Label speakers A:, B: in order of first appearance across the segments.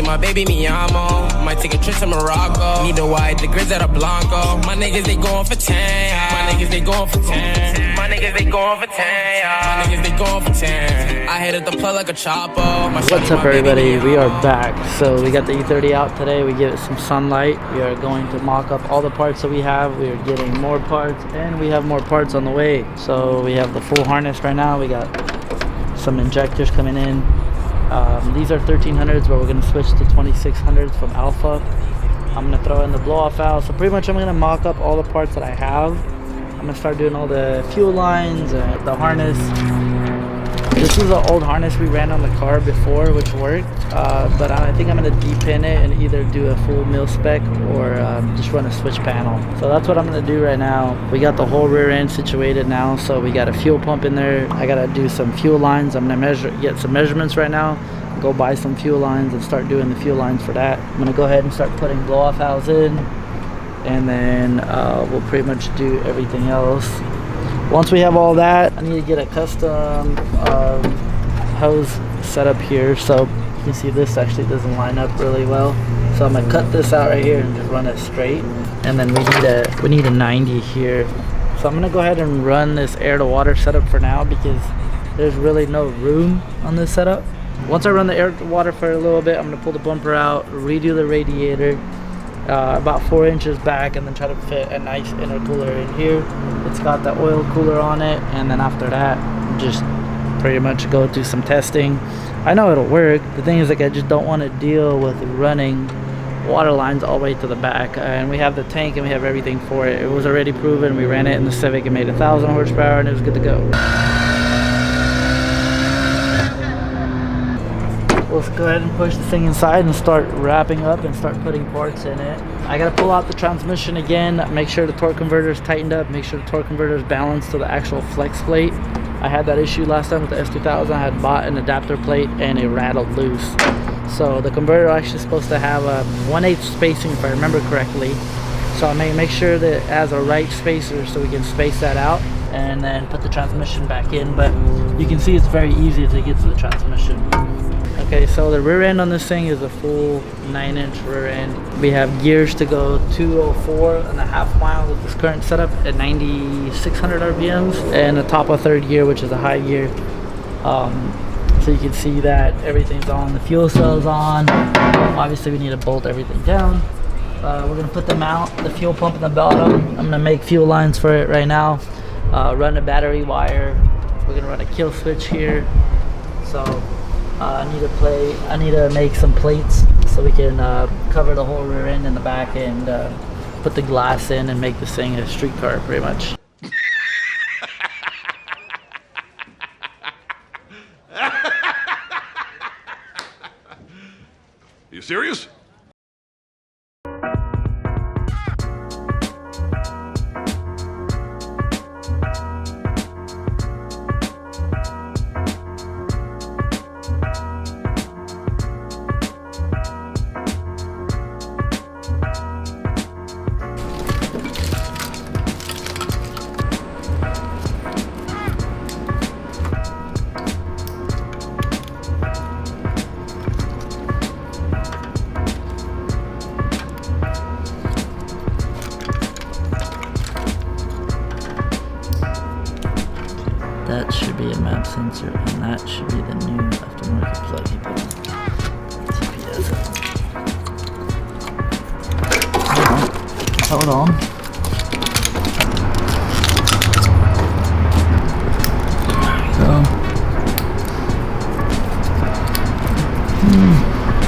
A: me, my baby, me amo. Might take a trip to Morocco. Need the white, the grizz at a Blanco. My niggas, they going for 10. My niggas, they going for 10. My niggas, they going for 10. My niggas, they going for 10. I hit at the plug like a chopper.
B: What's up, everybody? We are back. So we got the E30 out today. We give it some sunlight. We are going to mock up all the parts that we have. We are getting more parts, and we have more parts on the way. So we have the full harness right now. We got some injectors coming in. These are 1300s, but we're going to switch to 2600s from Alpha. I'm going to throw in the blow-off valve. So pretty much I'm going to mock up all the parts that I have. I'm going to start doing all the fuel lines, the harness. This is an old harness we ran on the car before, which worked, but I think I'm going to depin it and either do a full mil spec or just run a switch panel. So that's what I'm going to do right now. We got the whole rear end situated now, so we got a fuel pump in there. I got to do some fuel lines. I'm going to get some measurements right now, go buy some fuel lines and start doing the fuel lines for that. I'm going to go ahead and start putting blow-off valves in, and then we'll pretty much do everything else. Once we have all that, I need to get a custom hose set up here. So you can see this actually doesn't line up really well. So I'm gonna cut this out right here and just run it straight. And then we need a 90 here. So I'm gonna go ahead and run this air to water setup for now because there's really no room on this setup. Once I run the air to water for a little bit, I'm gonna pull the bumper out, redo the radiator, about 4 inches back, and then try to fit a nice intercooler in here. It's got the oil cooler on it, and then after that just pretty much go through some testing. I know it'll work. The thing is, like, I just don't want to deal with running water lines all the way to the back, and we have the tank and we have everything for it. It was already proven. We ran it in the Civic and made 1,000 horsepower, and it was good to go. Let's go ahead and push this thing inside and start wrapping up and start putting parts in it. I gotta pull out the transmission again, make sure the torque converter is tightened up, make sure the torque converter is balanced to the actual flex plate. I had that issue last time with the S2000. I had bought an adapter plate and it rattled loose. So the converter actually supposed to have a 1/8 spacing, if I remember correctly. So I may make sure that it has a right spacer so we can space that out and then put the transmission back in. But you can see it's very easy to get to the transmission. Okay, so the rear end on this thing is a full 9-inch rear end. We have gears to go 204.5 miles with this current setup at 9,600 RPMs, and the top of third gear, which is a high gear. So you can see that everything's on. The fuel cell's on. Obviously, we need to bolt everything down. We're gonna put the mount, the fuel pump in the bottom. I'm gonna make fuel lines for it right now. Run a battery wire. We're gonna run a kill switch here. So. I need to make some plates so we can cover the whole rear end and the back and put the glass in and make this thing a street car pretty much.
C: You serious?
B: That should be a map sensor, and that should be the new aftermarket plug you put on. TPS. Hold on.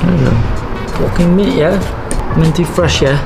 B: There we go. Walking mint, yeah? Minty fresh, yeah?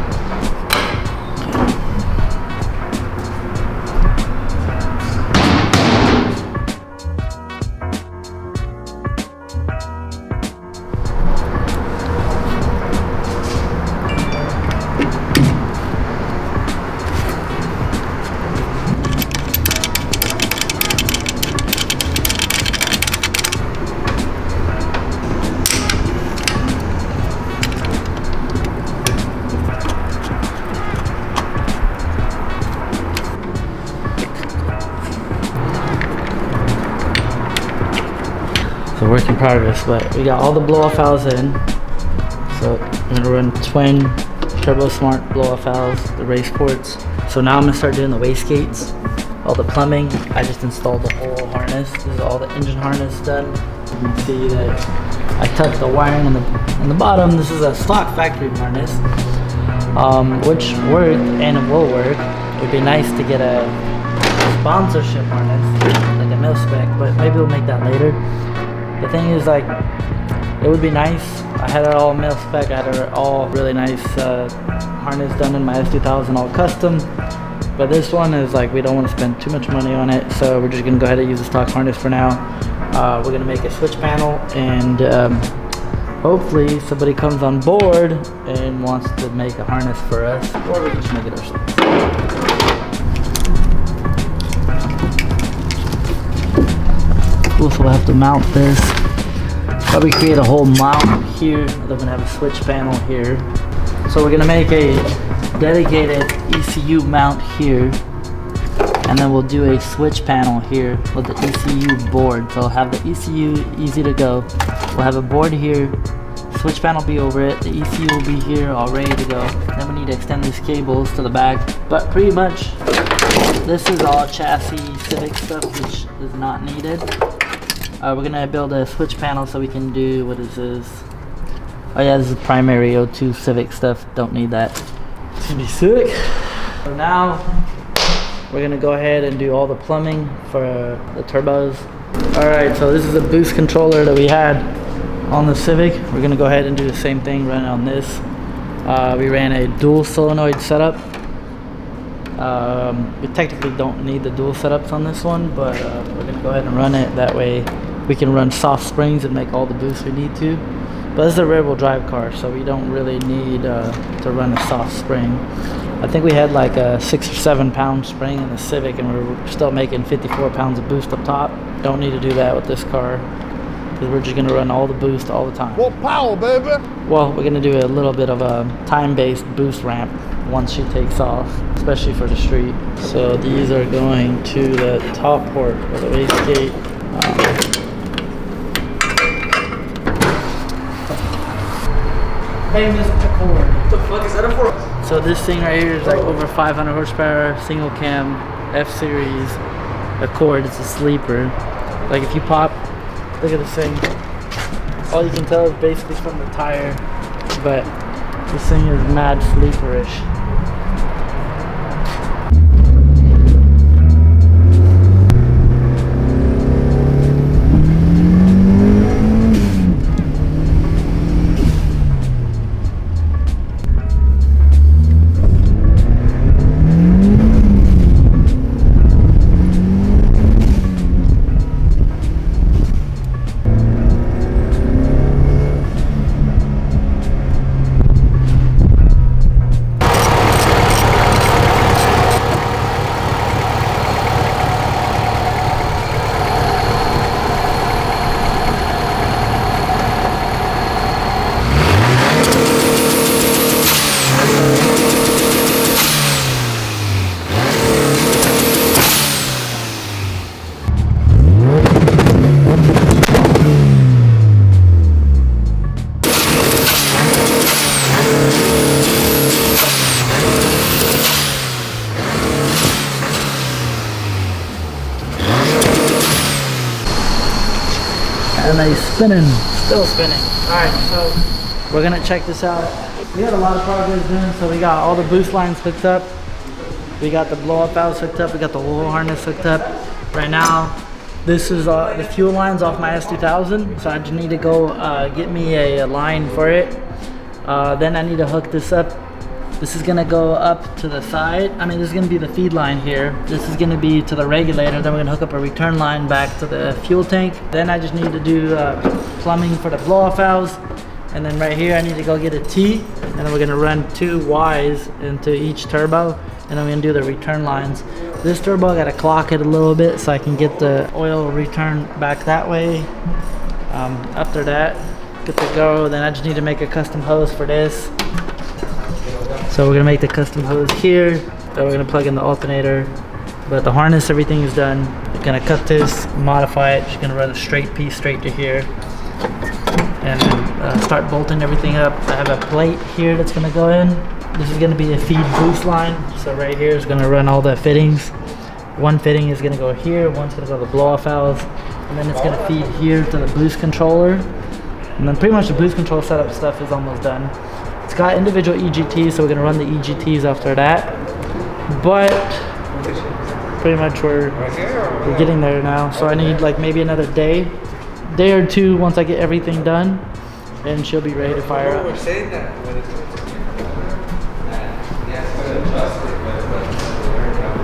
B: It's a work in progress, but we got all the blow-off valves in. So I'm gonna run twin turbo smart blow-off valves, the race ports. So now I'm gonna start doing the wastegates, all the plumbing. I just installed the whole harness. This is all the engine harness done. You can see that I tucked the wiring in the bottom. This is a stock factory harness, which worked and it will work. It would be nice to get a sponsorship harness, like a mil spec, but maybe we'll make that later. The thing is, like, it would be nice. I had it all mil spec. I had it all really nice harness done in my S2000, all custom. But this one is like, we don't want to spend too much money on it, so we're just gonna go ahead and use the stock harness for now. We're gonna make a switch panel, and hopefully somebody comes on board and wants to make a harness for us, or we can just make it ourselves. Cool, so we'll have to mount this. Probably create a whole mount here. Then we're gonna have a switch panel here. So we're gonna make a dedicated ECU mount here, and then we'll do a switch panel here with the ECU board. So I'll have the ECU easy to go. We'll have a board here, switch panel be over it, the ECU will be here all ready to go. Then we need to extend these cables to the back. But pretty much this is all chassis Civic stuff, which is not needed. We're gonna build a switch panel so we can do, what is this? Oh yeah, this is primary O2 Civic stuff, don't need that. It's gonna be sick. So now we're gonna go ahead and do all the plumbing for the turbos. Alright, so this is a boost controller that we had on the Civic. We're gonna go ahead and do the same thing, run it on this. We ran a dual solenoid setup. We technically don't need the dual setups on this one, but we're gonna go ahead and run it. That way we can run soft springs and make all the boosts we need to. But this is a rear wheel drive car, so we don't really need to run a soft spring. I think we had like a 6 or 7 pound spring in the Civic, and we're still making 54 pounds of boost up top. Don't need to do that with this car, because we're just gonna run all the boost all the time.
C: What power, baby?
B: Well, we're gonna do a little bit of a time-based boost ramp once she takes off, especially for the street. So these are going to the top port of the wastegate. Famous Accord.
C: What the fuck is that for?
B: So this thing right here is like over 500 horsepower, single cam, F-Series Accord. It's a sleeper. Like if you pop, look at this thing. All you can tell is basically from the tire, but this thing is mad sleeperish. And they spinning, still spinning. Alright, so we're gonna check this out. We got a lot of progress done. So we got all the boost lines hooked up. We got the blow up valves hooked up. We got the whole harness hooked up. Right now, this is the fuel lines off my S2000. So I just need to go get me a line for it. Then I need to hook this up. This is gonna go up to the side. I mean, this is gonna be the feed line here. This is gonna be to the regulator. Then we're gonna hook up a return line back to the fuel tank. Then I just need to do plumbing for the blow-off valves. And then right here, I need to go get a T. And then we're gonna run 2 Ys into each turbo. And then we're gonna do the return lines. This turbo, I gotta clock it a little bit so I can get the oil return back that way. After that, good to go. Then I just need to make a custom hose for this. So we're gonna make the custom hose here. Then we're gonna plug in the alternator. But the harness, everything is done. We're gonna cut this, modify it. Just gonna run a straight piece straight to here. and start bolting everything up. I have a plate here that's gonna go in. This is gonna be a feed boost line. So right here is gonna run all the fittings. One fitting is gonna go here, one's gonna go to the blow off valves, and then it's gonna feed here to the boost controller. And then pretty much the boost control setup stuff is almost done. It's got individual EGTs, so we're gonna run the EGTs after that. But pretty much we're getting there now. So I need like maybe another day or two once I get everything done, and she'll be ready to fire up.